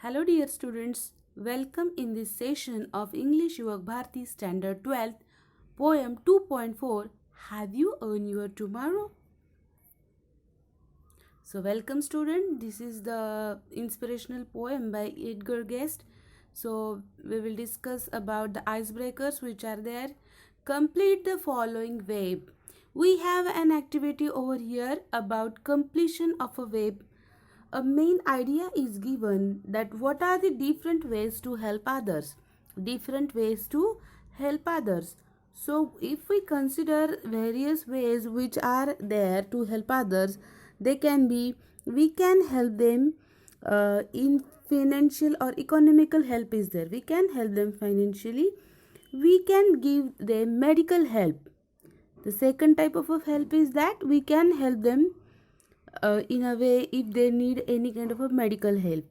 Hello dear students, welcome in this session of English Yuvak Bharati Standard 12th Poem 2.4. Have you earned your tomorrow? So welcome student, this is the inspirational poem by Edgar Guest. So we will discuss about the icebreakers which are there. Complete the following web. We have an activity over here about completion of a web. A main idea is given that what are the different ways to help others. Different ways to help others. So if we consider various ways which are there to help others, they can be, we can help them in financial or economical help is there. We can help them financially. We can give them medical help. The second type of help is that we can help them in a way if they need any kind of a medical help.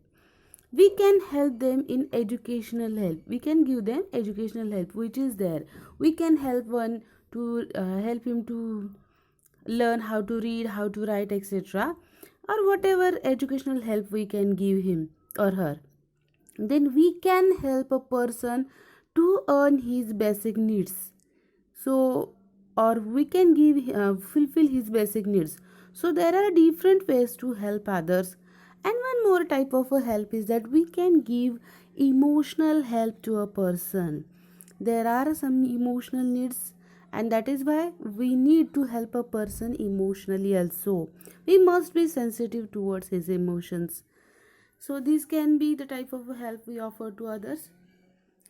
We can help them in educational help. We can give them educational help which is there. We can help one to help him to learn how to read, how to write, etc., or whatever educational help we can give him or her. Then we can help a person to earn his basic needs. So or we can give fulfill his basic needs. So there are different ways to help others. And one more type of a help is that we can give emotional help to a person. There are some emotional needs, and that is why we need to help a person emotionally also. We must be sensitive towards his emotions. So this can be the type of help we offer to others.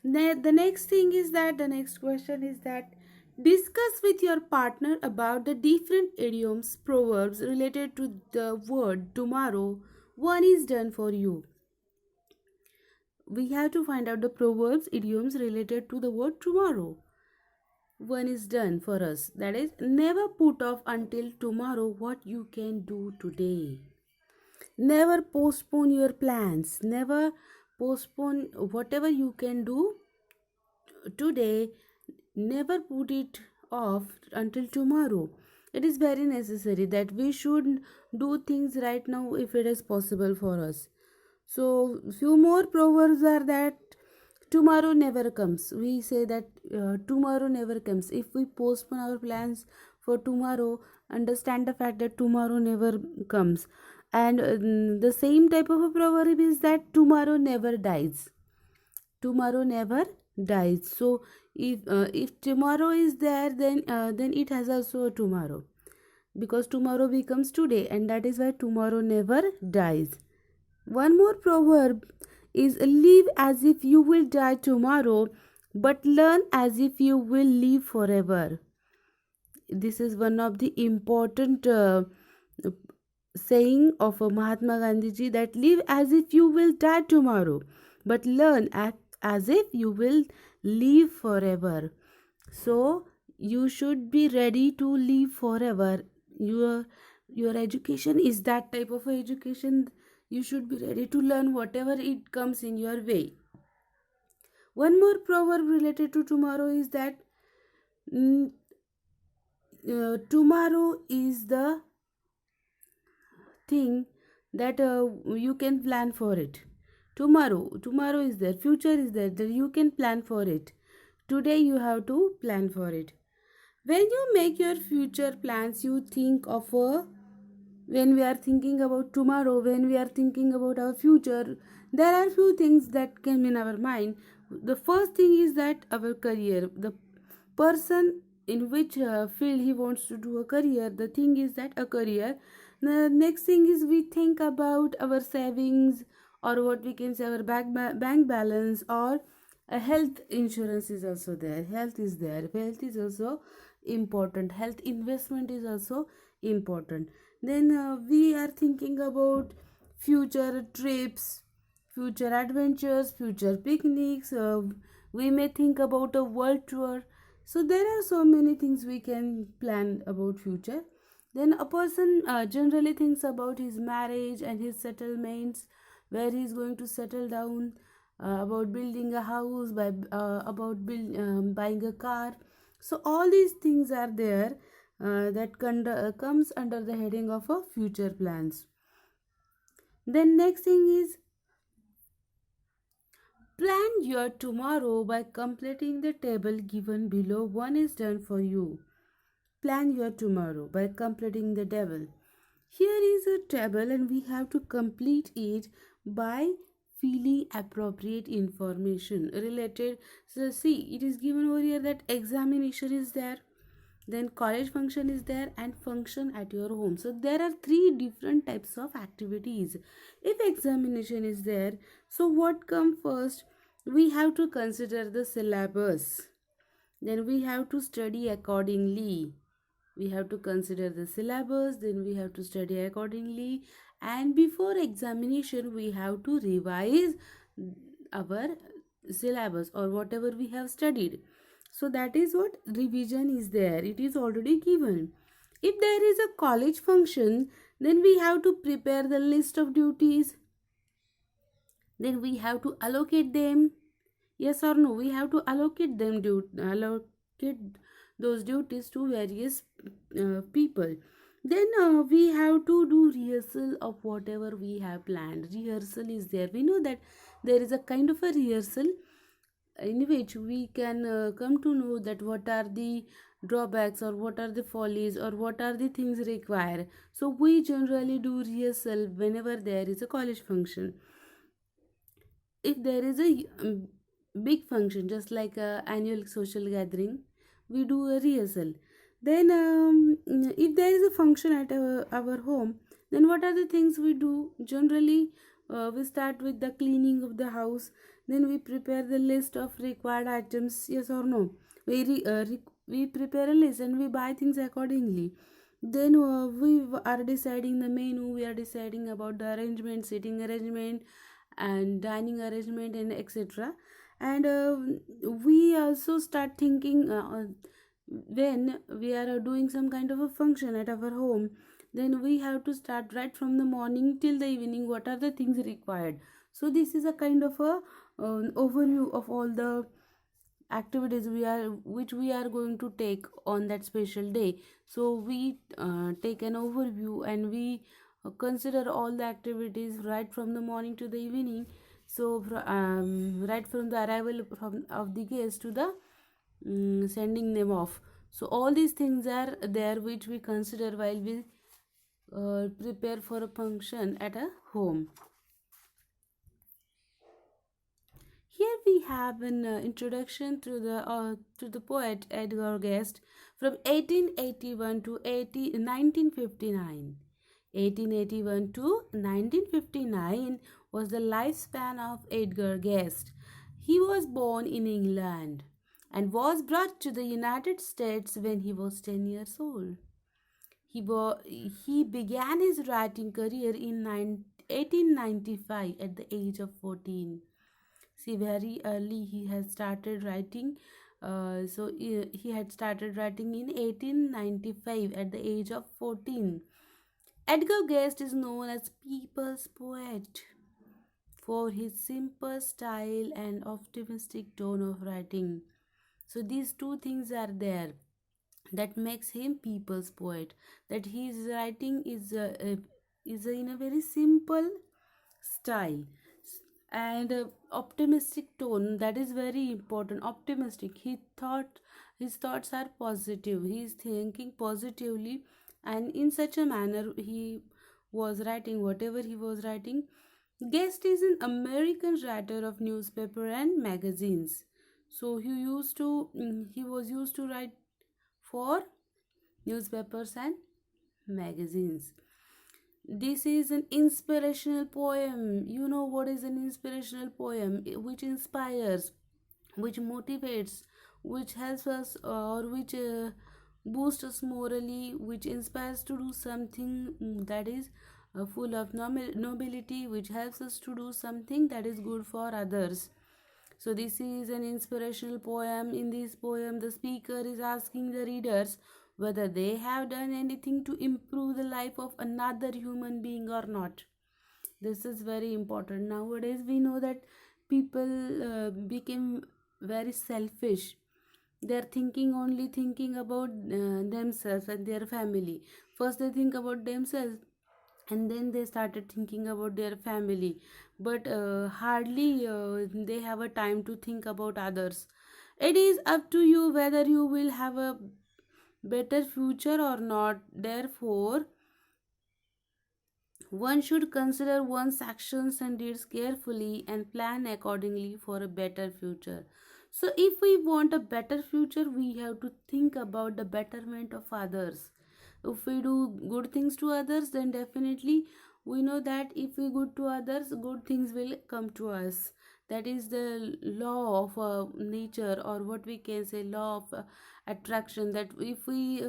The next thing is that the next question is that discuss with your partner about the different idioms, proverbs related to the word tomorrow. One is done for you. We have to find out the proverbs, idioms related to the word tomorrow. One is done for us. That is, never put off until tomorrow what you can do today. Never postpone your plans. Never postpone whatever you can do today. Never put it off until tomorrow. It is very necessary that we should do things right now if it is possible for us. So few more proverbs are that tomorrow never comes. We say that tomorrow never comes. If we postpone our plans for tomorrow, understand the fact that tomorrow never comes. And the same type of a proverb is that tomorrow never dies. Tomorrow never dies. So if tomorrow is there, then it has also a tomorrow, because tomorrow becomes today, and that is why tomorrow never dies. One more proverb is live as if you will die tomorrow, but learn as if you will live forever. This is one of the important saying of Mahatma Gandhi ji, that live as if you will die tomorrow, but learn as if you will live forever. So you should be ready to live forever. Your education is that type of education. You should be ready to learn whatever it comes in your way. One more proverb related to tomorrow is that mm, tomorrow is the thing that you can plan for it. Tomorrow is there, future is there, that you can plan for it. Today you have to plan for it. When you make your future plans, you think of a, when we are thinking about tomorrow, when we are thinking about our future, there are few things that come in our mind. The first thing is that our career, the person in which field he wants to do a career, the thing is that a career. The next thing is we think about our savings, or what we can say our bank balance, or a health insurance is also there. Health is there. Health is also important. Health investment is also important. Then we are thinking about future trips, future adventures, future picnics. We may think about a world tour. So there are so many things we can plan about future. Then a person generally thinks about his marriage and his settlements, where he is going to settle down, about building a house, about buying a car. So all these things are there that comes under the heading of a future plans. Then next thing is Plan your tomorrow by completing the table given below. One is done for you. Plan your tomorrow by completing the table. Here is a table and we have to complete it by filling appropriate information related. So see, it is given over here that examination is there, then college function is there, and function at your home. So there are three different types of activities. If examination is there, so what come first? We have to consider the syllabus, then we have to study accordingly. We have to consider the syllabus, then we have to study accordingly, and before examination we have to revise our syllabus or whatever we have studied. So that is what revision is there, it is already given. If there is a college function, then we have to prepare the list of duties, then we have to allocate them. Yes or no, we have to allocate them, allocate those duties to various people. Then we have to do rehearsal of whatever we have planned. Rehearsal is there, we know that there is a kind of a rehearsal in which we can come to know that what are the drawbacks or what are the follies or what are the things required. So we generally do rehearsal whenever there is a college function. If there is a big function just like a annual social gathering, we do a rehearsal. Then if there is a function at our home, then what are the things we do generally? We start with the cleaning of the house, then we prepare the list of required items. Yes or no, we prepare a list and we buy things accordingly. Then we are deciding the menu, we are deciding about the arrangement, seating arrangement and dining arrangement and etc. And we also start thinking when we are doing some kind of a function at our home, then we have to start right from the morning till the evening what are the things required. So this is a kind of a overview of all the activities which we are going to take on that special day. So we take an overview and we consider all the activities right from the morning to the evening. So right from the arrival of the guest to the sending them off. So all these things are there which we consider while we prepare for a function at a home. Here we have an introduction to the poet Edgar Guest from 1881 to 1959. 1881 to 1959 was the lifespan of Edgar Guest. He was born in England and was brought to the United States when he was 10 years old. He began his writing career in 1895 at the age of 14. See, very early he has started writing. He had started writing in 1895 at the age of 14. Edgar Guest is known as people's poet for his simple style and optimistic tone of writing. So these two things are there that makes him people's poet. That his writing is in a very simple style and optimistic tone, that is very important. Optimistic, his thoughts are positive, he is thinking positively, and in such a manner he was writing whatever he was writing. Guest is an American writer of newspaper and magazines. So he was used to write for newspapers and magazines. This is an inspirational poem. You know what is an inspirational poem? Which inspires, which motivates, which helps us, or which boosts us morally, which inspires to do something that is full of nobility, which helps us to do something that is good for others. So this is an inspirational poem. In this poem, the speaker is asking the readers whether they have done anything to improve the life of another human being or not. This is very important. Nowadays, we know that people became very selfish. They are only thinking about themselves and their family. First, they think about themselves, and then they started thinking about their family, but hardly they have a time to think about others. It is up to you whether you will have a better future or not. Therefore, one should consider one's actions and deeds carefully and plan accordingly for a better future. So, if we want a better future, we have to think about the betterment of others. If we do good things to others, then definitely we know that if we good to others, good things will come to us. That is the law of nature, or what we can say, law of attraction. That if we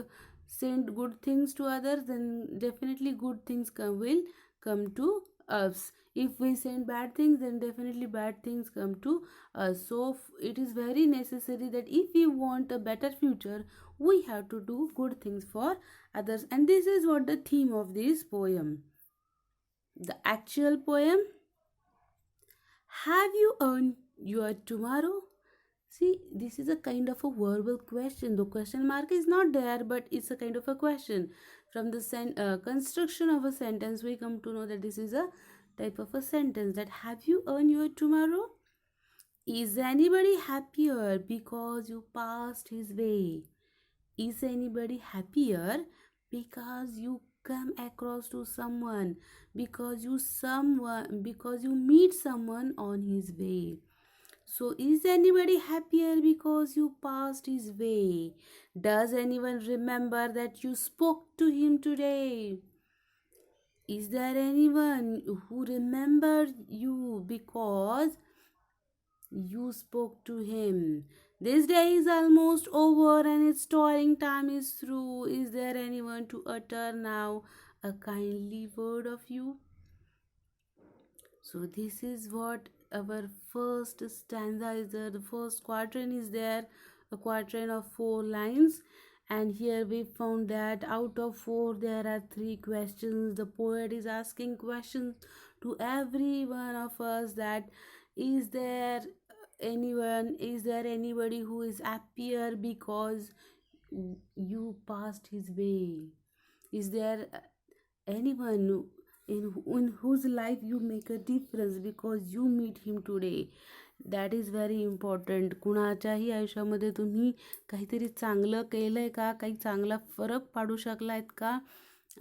send good things to others, then definitely good things will come to us. If we send bad things, then definitely bad things come to us. So it is very necessary that if we want a better future, we have to do good things for others. And this is what the theme of this poem. The actual poem: have you earned your tomorrow? See, this is a kind of a verbal question. The question mark is not there, but it's a kind of a question. From the construction of a sentence, we come to know that this is a type of a sentence. That have you earned your tomorrow? Is anybody happier because you passed his way? Is anybody happier because you come across to someone, because you meet someone on his way? So, is anybody happier because you passed his way? Does anyone remember that you spoke to him today? Is there anyone who remembered you because you spoke to him? This day is almost over and its toiling time is through. Is there anyone to utter now a kindly word of you? So this is what our first stanza is there. The first quatrain is there, a quatrain of 4 lines. And here we found that out of 4 there are 3 questions. The poet is asking questions to every one of us, that is there is there anybody who is happier because you passed his way? Is there anyone in whose life you make a difference because you meet him today? That is very important. कुणाच्याही आयुष्यामध्ये तुम्ही काहीतरी चांगलं केलं आहे का, काही चांगला फरक पाडू शकलात का,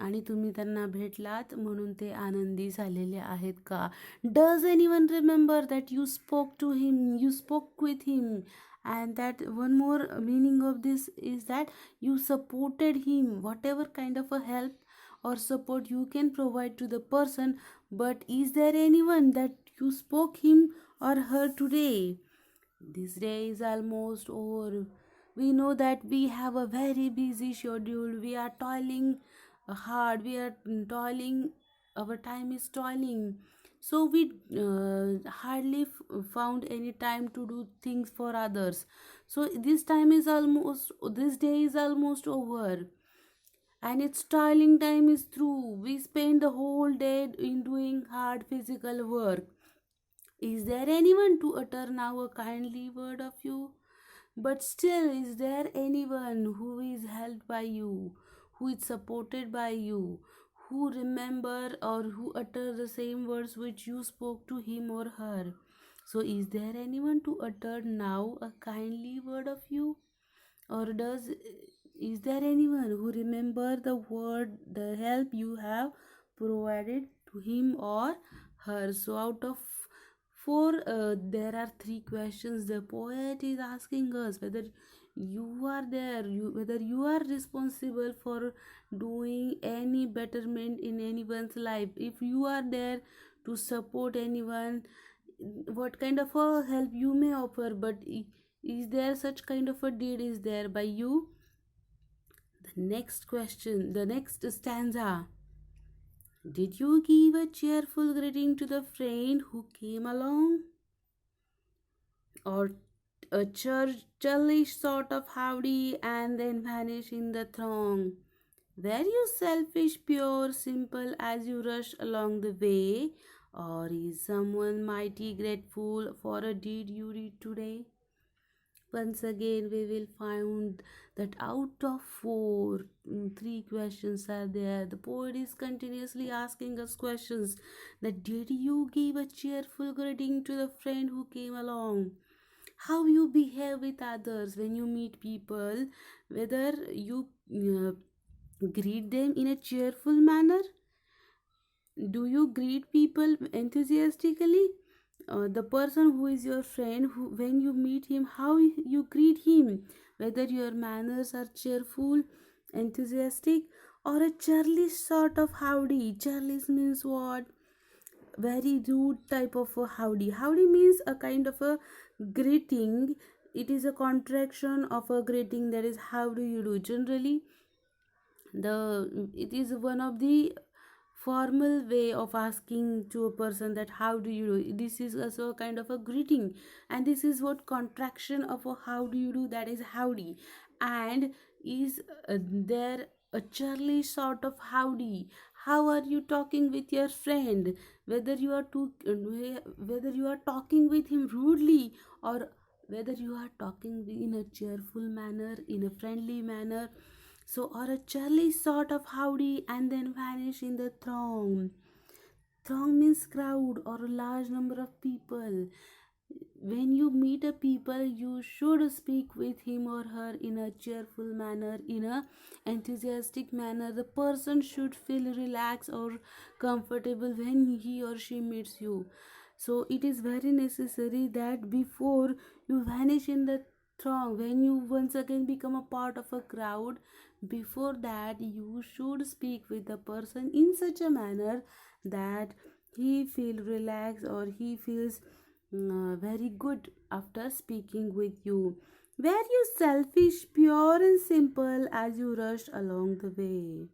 आणि तुम्ही त्यांना भेटलात म्हणून ते आनंदी झालेले आहेत का? Does anyone remember that you spoke to him, you spoke with him? And that one more meaning of this is that you supported him, whatever kind of a help or support you can provide to the person. But is there anyone that you spoke him or her today? This day is almost over. We know that we have a very busy schedule. We are toiling hard. We are toiling. Our time is toiling. So we hardly found any time to do things for others. So this day is almost over, and its toiling time is through. We spend the whole day in doing hard physical work. Is there anyone to utter now a kindly word of you? But still, is there anyone who is helped by you, who is supported by you, who remember or who utter the same words which you spoke to him or her? So, is there anyone to utter now a kindly word of you? Or is there anyone who remember the word, the help you have provided to him or her? So out of 4, there are 3 questions the poet is asking us, whether you are there, whether you are responsible for doing any betterment in anyone's life. If you are there to support anyone, what kind of a help you may offer, but is there such kind of a deed is there by you? The next question, the next stanza: did you give a cheerful greeting to the friend who came along, or a churlish sort of howdy and then vanish in the throng? Were you selfish, pure, simple as you rushed along the way, or is someone mighty grateful for a deed you did today? Once again, we will find that out of four, three questions are there. The poet is continuously asking us questions that did you give a cheerful greeting to the friend who came along? How you behave with others when you meet people, whether you greet them in a cheerful manner, do you greet people enthusiastically, the person who is your friend, who when you meet him, how you greet him, whether your manners are cheerful, enthusiastic, or a churlish sort of howdy. Churlish means what? Very rude type of a howdy. Howdy means a kind of a greeting. It is a contraction of a greeting, that is how do you do. Generally, the it is one of the formal way of asking to a person that how do you do. This is also a kind of a greeting, and this is what contraction of a how do you do, that is howdy. And is there a churlish sort of howdy? How are you talking with your friend, whether you are whether you are talking with him rudely, or whether you are talking in a cheerful manner, in a friendly manner. So, or a churlish sort of howdy and then vanish in the throng. Throng means crowd or a large number of people. When you meet a people, you should speak with him or her in a cheerful manner, in a enthusiastic manner. The person should feel relaxed or comfortable when he or she meets you. So it is very necessary that before you vanish in the throng, when you once again become a part of a crowd, before that you should speak with the person in such a manner that he feel relaxed or he feels very good after speaking with you. Were you selfish, pure and simple as you rushed along the way?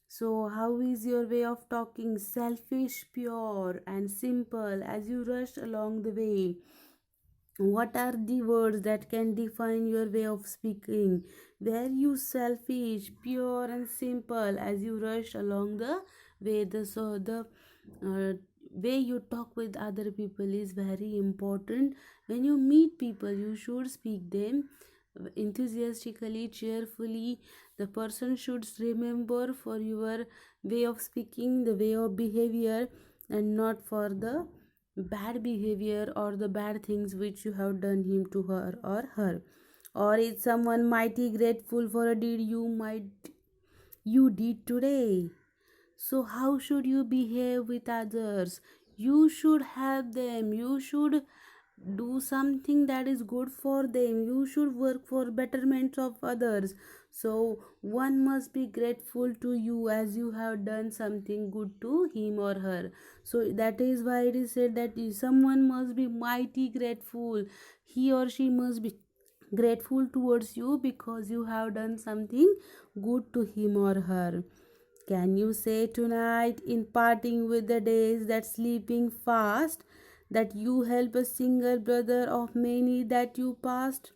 So, how is your way of talking? Selfish, pure, and simple as you rushed along the way. What are the words that can define your way of speaking? Were you selfish, pure, and simple as you rushed along the way? The way you talk with other people is very important. When you meet people, you should speak them enthusiastically, cheerfully. The person should remember for your way of speaking, the way of behavior, and not for the bad behavior or the bad things which you have done him to her or her. Or is someone mighty grateful for a deed you did today? So how should you behave with others? You should help them. You should do something that is good for them. You should work for betterment of others. So one must be grateful to you as you have done something good to him or her. So that is why it is said that someone must be mighty grateful. He or she must be grateful towards you because you have done something good to him or her. Can you say tonight, in parting with the days that sleeping fast, that you help a single brother of many that you passed?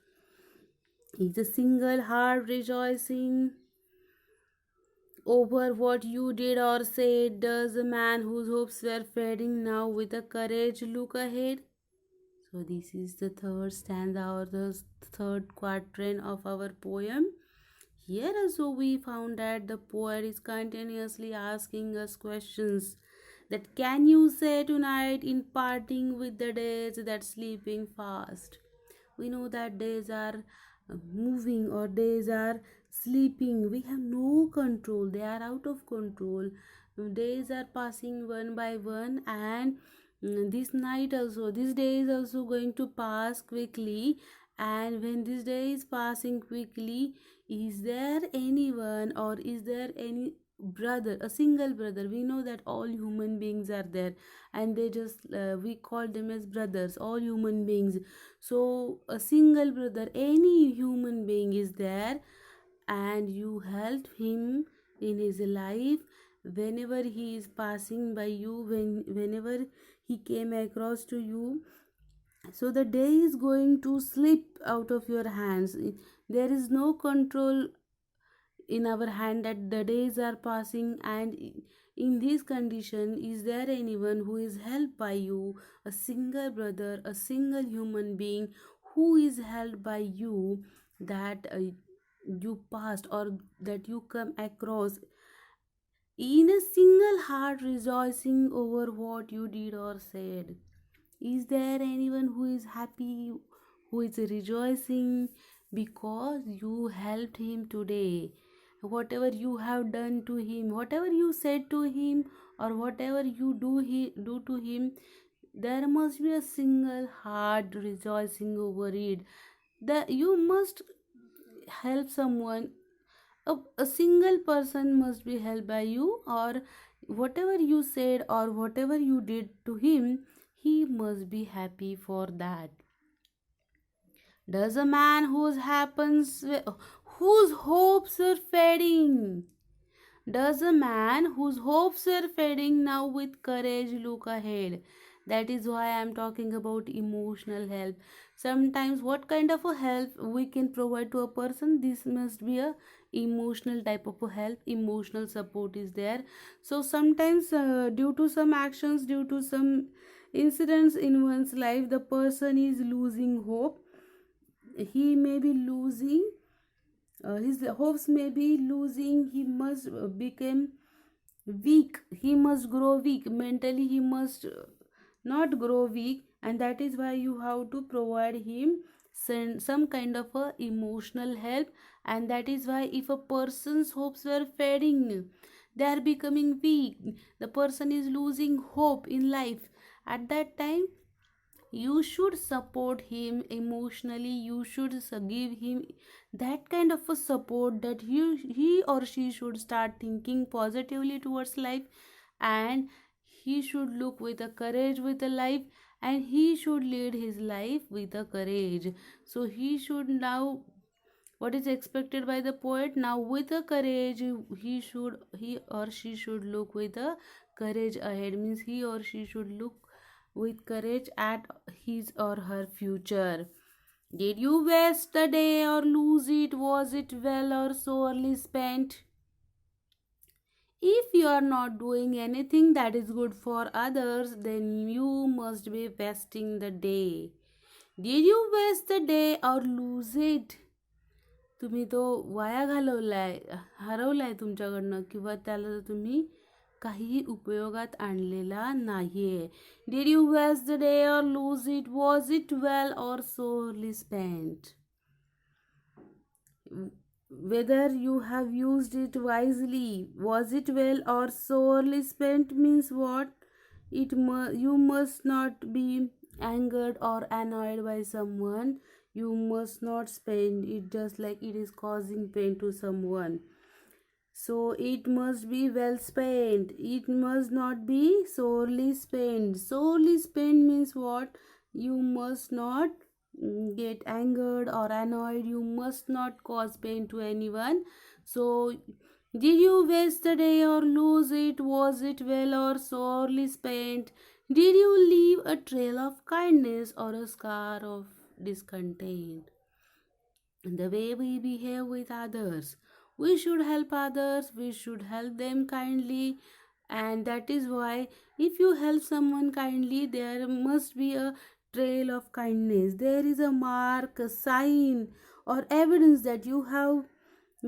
Is a single heart rejoicing over what you did or said? Does a man whose hopes were fading now with a courage look ahead? So, this is the third stanza or the third quatrain of our poem. Here also we found that the poet is continuously asking us questions that can you say tonight in parting with the days that sleeping fast. We know that days are moving or days are sleeping. We have no control. They are out of control. Days are passing one by one, and this day is also going to pass quickly. And when this day is passing quickly, is there anyone or is there any brother, a single brother? We know that all human beings are there, and they just we call them as brothers, all human beings. So a single brother, any human being is there, and you help him in his life whenever he is passing by you, whenever he came across to you. So the day is going to slip out of your hands. There is no control in our hand that the days are passing, and in this condition, is there anyone who is helped by you, a single brother, a single human being who is helped by you, that you passed or that you come across, in a single heart rejoicing over what you did or said? Is there anyone who is happy, who is rejoicing because you helped him today? Whatever you have done to him, whatever you said to him, or whatever you do to him, there must be a single heart rejoicing over it. That you must help someone. A single person must be helped by you, or whatever you said or whatever you did to him, he must be happy for that. Does a man whose hopes are fading, does a man whose hopes are fading now with courage look ahead? That is why I am talking about emotional help. Sometimes what kind of a help we can provide to a person, this must be a emotional type of a help. Emotional support is there. So sometimes due to some actions, due to some incidents in one's life, the person is losing hope. He may be losing, his hopes may be losing. He must become weak, he must grow weak mentally, he must not grow weak, and that is why you have to provide him some kind of a emotional help. And that is why if a person's hopes were fading, they are becoming weak, the person is losing hope in life, at that time you should support him emotionally. You should give him that kind of a support that he or she should start thinking positively towards life, and he should look with a courage with a life, and he should lead his life with a courage. So he should now, what is expected by the poet, now with a courage, he or she should look with a courage ahead, means he or she should look with courage at his or her future. Did you waste the day or lose it? Was it well or sorely spent? If you are not doing anything that is good for others, then you must be wasting the day. Did you waste the day or lose it? तुम्ही तो via घालवलाय, हरवलाय तुमच्याकडनं, किंवा त्याला तुम्ही काहीही उपयोगात आणलेला नाहीये. Did you waste the day or lose it? Was it well or sorely spent? Whether you have used it wisely, was it well or sorely spent, means what? You must not be angered or annoyed by someone. You must not spend it just like it is causing pain to someone. So it must be well spent. It must not be sorely spent. Sorely spent means what? You must not get angered or annoyed. You must not cause pain to anyone. So did you waste the day or lose it? Was it well or sorely spent? Did you leave a trail of kindness or a scar of discontent? The way we behave with others, we should help others, we should help them kindly. And that is why if you help someone kindly, there must be a trail of kindness. There is a mark, a sign, or evidence that you have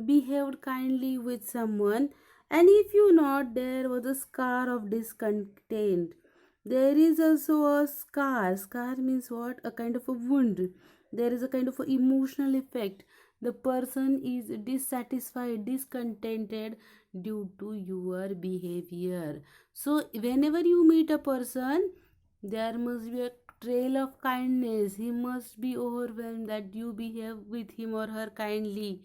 behaved kindly with someone. And if you not, there was a scar of discontent. There is also a scar means what? A kind of a wound. There is a kind of a emotional effect. The person is dissatisfied, discontented due to your behavior. So whenever you meet a person, there must be a trail of kindness. He must be overwhelmed that you behave with him or her kindly.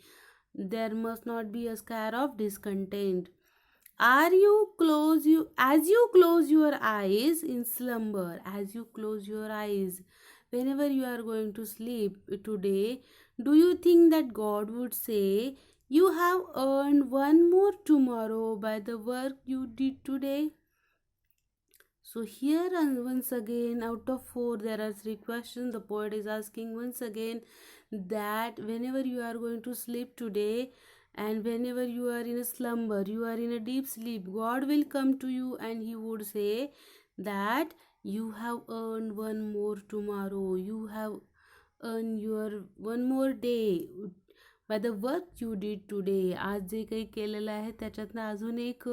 There must not be a scar of discontent. Are you close you as you close your eyes in slumber, as you close your eyes, whenever you are going to sleep today, do you think that God would say, you have earned one more tomorrow by the work you did today? So here, and once again, out of 4 there are 3 questions. The poet is asking once again that whenever you are going to sleep today, and whenever you are in a slumber, you are in a deep sleep, God will come to you and he would say that you have earned one more tomorrow. You have earn your one more day by the work you did today. आज जे काही केलेलं आहे त्याच्यातनं अजून एक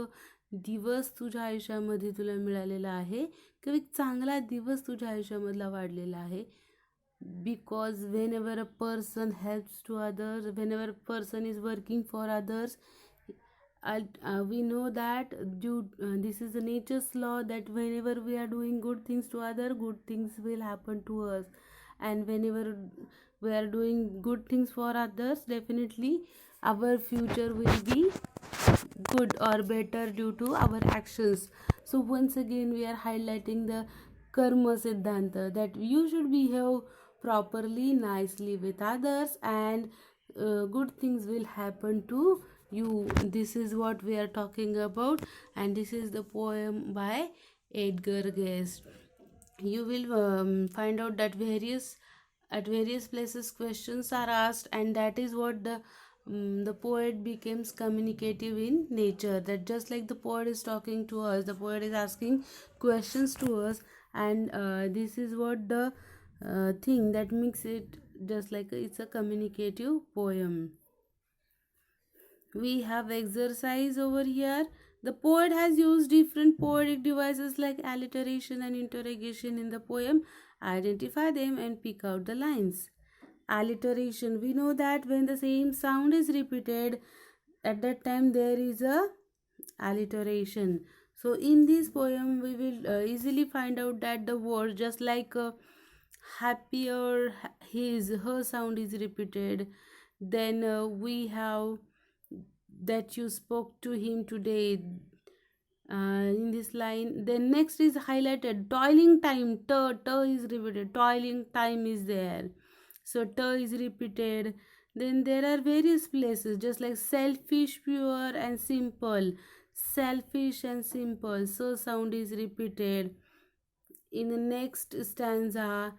दिवस तुझ्या आयुष्यामध्ये तुला मिळालेला आहे किंवा एक चांगला दिवस तुझ्या आयुष्यामधला वाढलेला आहे. Because whenever a person helps to others, whenever a person is working for others, we know that this is the nature's law, that whenever we are doing good things to other, good things will happen to us. And whenever we are doing good things for others, definitely our future will be good or better due to our actions. So once again we are highlighting the karma siddhanta, that you should behave properly, nicely with others, and good things will happen to you. This is what we are talking about, and this is the poem by Edgar Guest. You will find out that at various places questions are asked, and that is what the poet becomes communicative in nature. That just like the poet is talking to us, the poet is asking questions to us, and this is what the thing that makes it just like it's a communicative poem. We have exercise over here. The poet has used different poetic devices like alliteration and interrogation in the poem. Identify them and pick out the lines. Alliteration, we know that when the same sound is repeated, at that time there is a alliteration. So in this poem we will easily find out that the word, just like happy or his, her sound is repeated. Then we have that you spoke to him today, in this line. Then next is highlighted toiling time, t is repeated, toiling time is there, so t is repeated. Then there are various places just like selfish, pure and simple, selfish and simple, so sound is repeated. In the next stanza,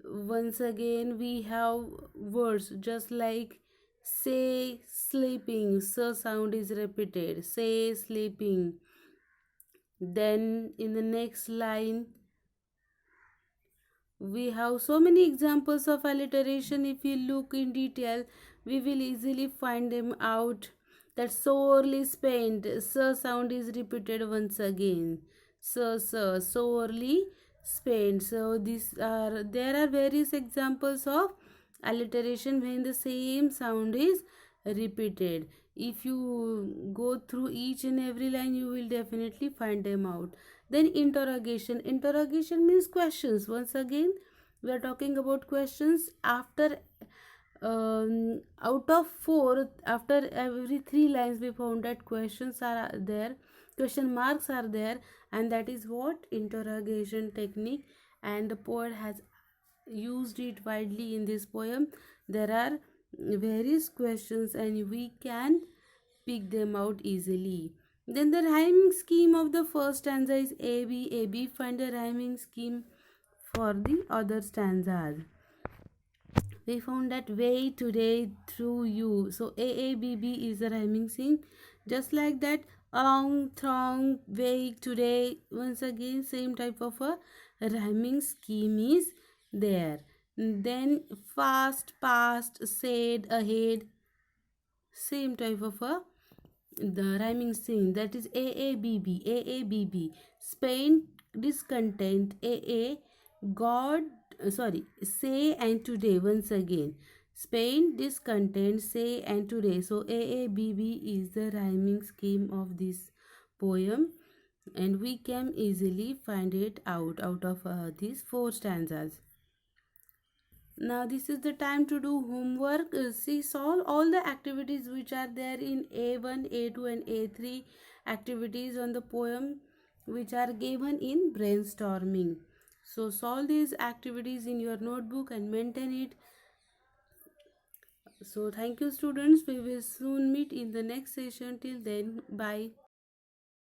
once again we have words just like say, sleeping, so sound is repeated, say, sleeping. Then in the next line we have so many examples of alliteration. If we look in detail, we will easily find them out. That sorely spent, so sound is repeated once again, so sorely spent. So there are various examples of alliteration when the same sound is repeated. If you go through each and every line, you will definitely find them out. Then interrogation, interrogation means questions. Once again we are talking about questions. After out of 4, after every 3 lines we found that questions are there, question marks are there, and that is what interrogation technique, and the poet has used it widely in this poem. There are various questions and we can pick them out easily. Then the rhyming scheme of the first stanza is A B A B. Find the rhyming scheme for the other stanzas. We found that way today through you, so A B B is the rhyming scheme. Just like that, along, throng, way today, once again same type of a rhyming scheme is there. Then fast, past, said, ahead, same type of a the rhyming scheme, that is AABB, AABB. Spain, discontent, AA, God, sorry, say and today, once again. Spain, discontent, say and today. So AABB is the rhyming scheme of this poem, and we can easily find it out of these 4 stanzas. Now this is the time to do homework. See, solve all the activities which are there in A1, A2 and A3 activities on the poem which are given in brainstorming. So solve these activities in your notebook and maintain it. So thank you students. We will soon meet in the next session. Till then, bye.